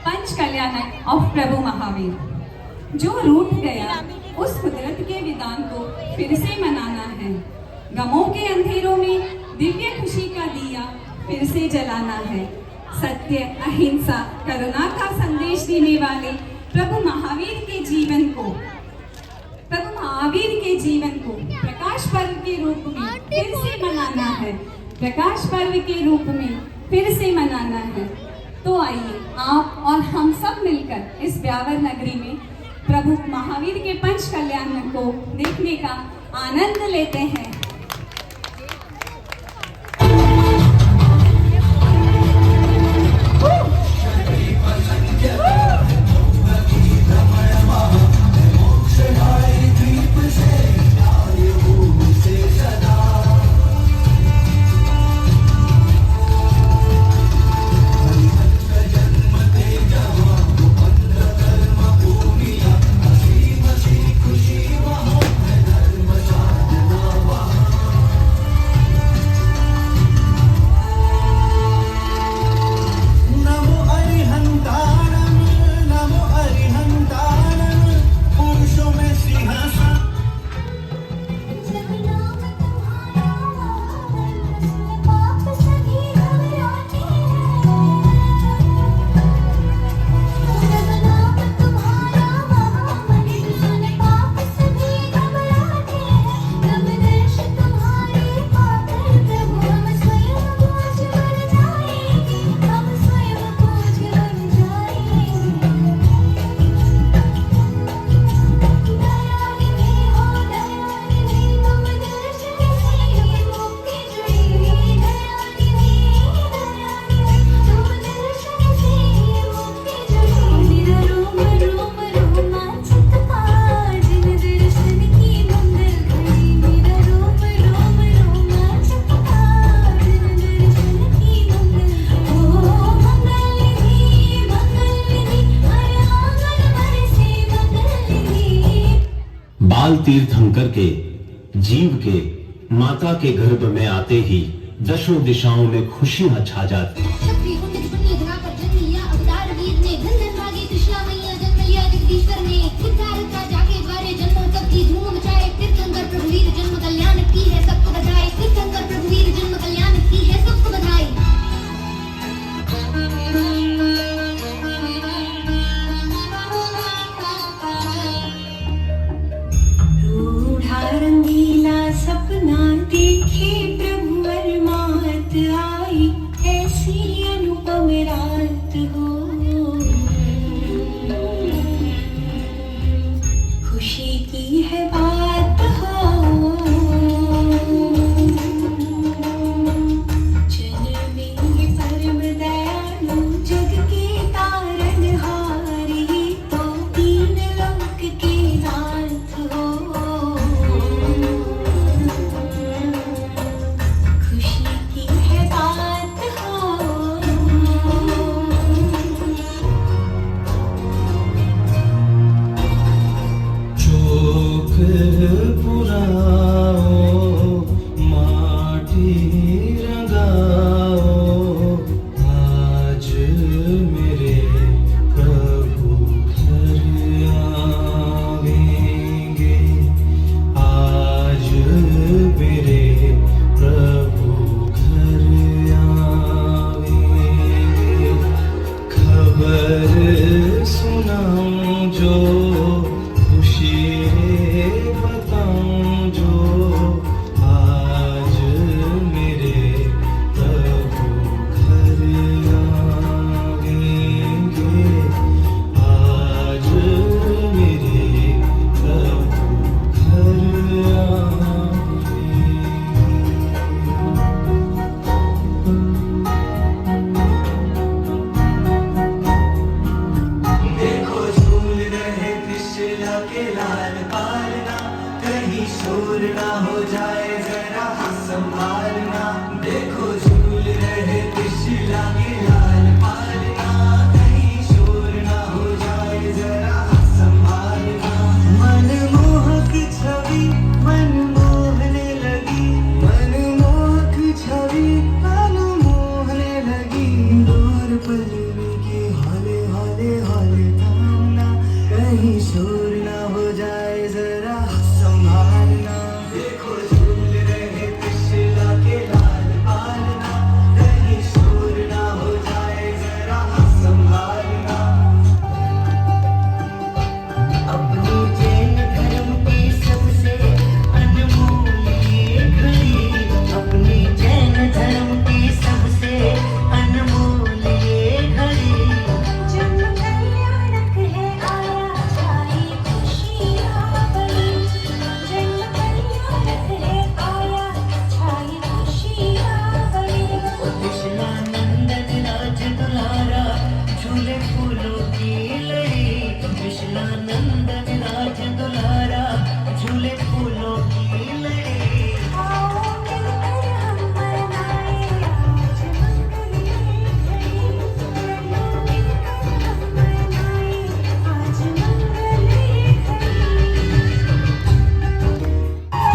पंच कल्याणक ऑफ प्रभु महावीर। जो रूठ गया उस कुदरत के विधान को फिर से मनाना है। गमों के अंधेरों में दिव्य खुशी का दिया फिर से जलाना है। सत्य, अहिंसा, करुणा का संदेश देने वाले प्रभु महावीर के जीवन को प्रकाश पर्व के रूप में फिर से मनाना है। प्रकाश पर्व के रूप में फिर से मनाना है। तो आइए आप और हम सब मिलकर इस ब्यावर नगरी में प्रभु महावीर के पंच कल्याण को देखने का आनंद लेते हैं। बाल तीर्थंकर के जीव के माता के गर्भ में आते ही दशों दिशाओं में खुशियां छा जाती। देखो झूल रहे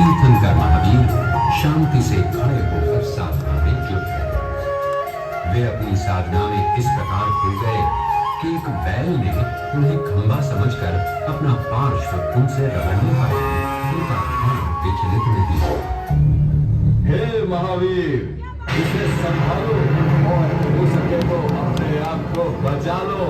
तीर्थंकर महावीर शांति से खड़े होकर साधना में जुट गए। वे अपनी साधना में इस प्रकार खो गए कि एक बैल ने उन्हें खंबा समझकर अपना पार्श्व उनसे रगड़ने पाया। उनका ध्यान विचलित नहीं हुआ। हे महावीर, इसे संभालो और हो सके तो अपने आप को बचा लो।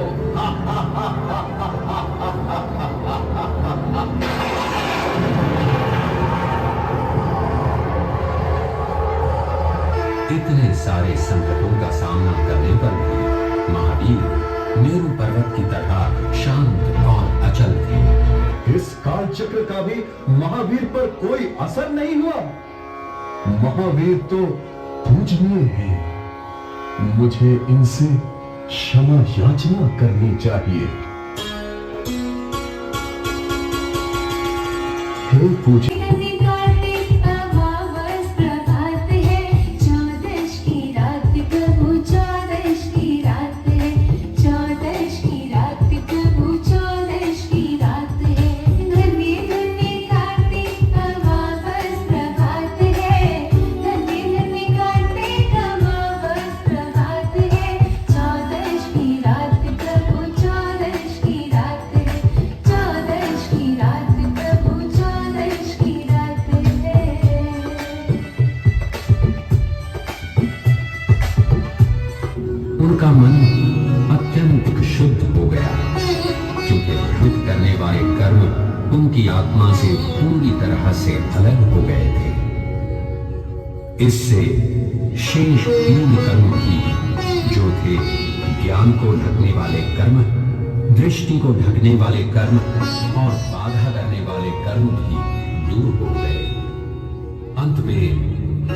इतने सारे संकटों का सामना करने पर भी महावीर मेरु पर्वत की तरह शांत और अचल थे। इस काल चक्र का भी महावीर पर कोई असर नहीं हुआ। महावीर तो पूजनीय हैं। मुझे इनसे क्षमा याचना करनी चाहिए। हे पूज्य उनका मन अत्यंत शुद्ध हो गया, क्योंकि भ्रमित करने वाले कर्म उनकी आत्मा से पूरी तरह से अलग हो गए थे। इससे शेष 3 कर्म भी, जो थे ज्ञान को ढकने वाले कर्म, दृष्टि को ढकने वाले कर्म और बाधा करने वाले कर्म भी दूर हो गए। अंत में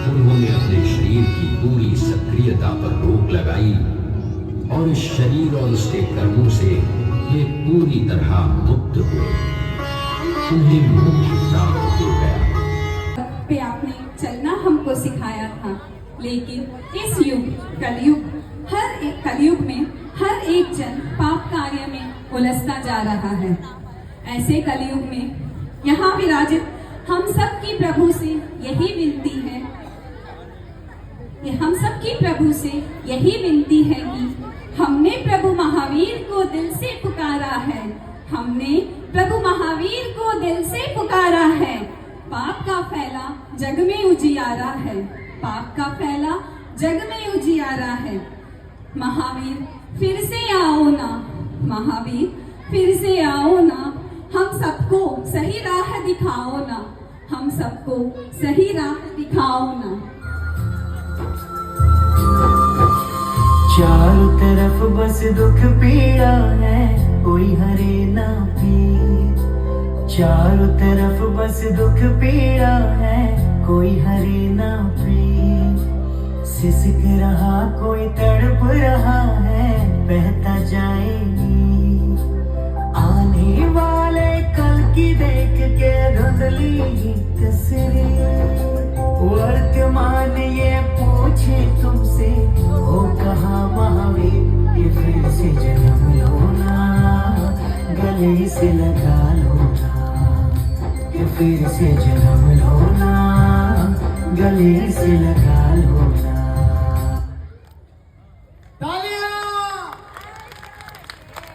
उन्होंने अपने शरीर की पूरी सक्रियता पर रोक लगाई और इस शरीर और उसके कर्मों से वे पूरी तरह मुक्त हुए। उन्हें मोक्ष प्राप्त हो गया। पे आपने चलना हमको सिखाया था, लेकिन इस कलयुग में हर एक जन पाप कार्य में उलझता जा रहा है। ऐसे कलयुग में यहाँ विराजित हम सब की प्रभु से यही विनती है, हम सब की प्रभु से यही विनती है कि हमने प्रभु महावीर को दिल से पुकारा है। हमने प्रभु महावीर को दिल से पुकारा है। पाप का फैला जग में उजियारा है। पाप का फैला जग में उजियारा है। महावीर फिर से आओ ना, महावीर फिर से आओ ना, हम सबको सही राह दिखाओ ना, हम सबको सही राह दिखाओ ना। चारों तरफ बस दुख पीड़ा है, कोई हरे ना पीर। चारों तरफ बस दुख पीड़ा है, कोई हरे ना पीर। सिसक रहा कोई तड़प रहा है, बहता जाएगी। आने वाले कल की देख के धुंधली तस्वीर। वर्तमान ये पूछे तुमसे, हो कहा महावीर ये फिर से जन्म लो ना, गले से लगा लो ना, ये फिर से जन्म लो ना, गले से लगा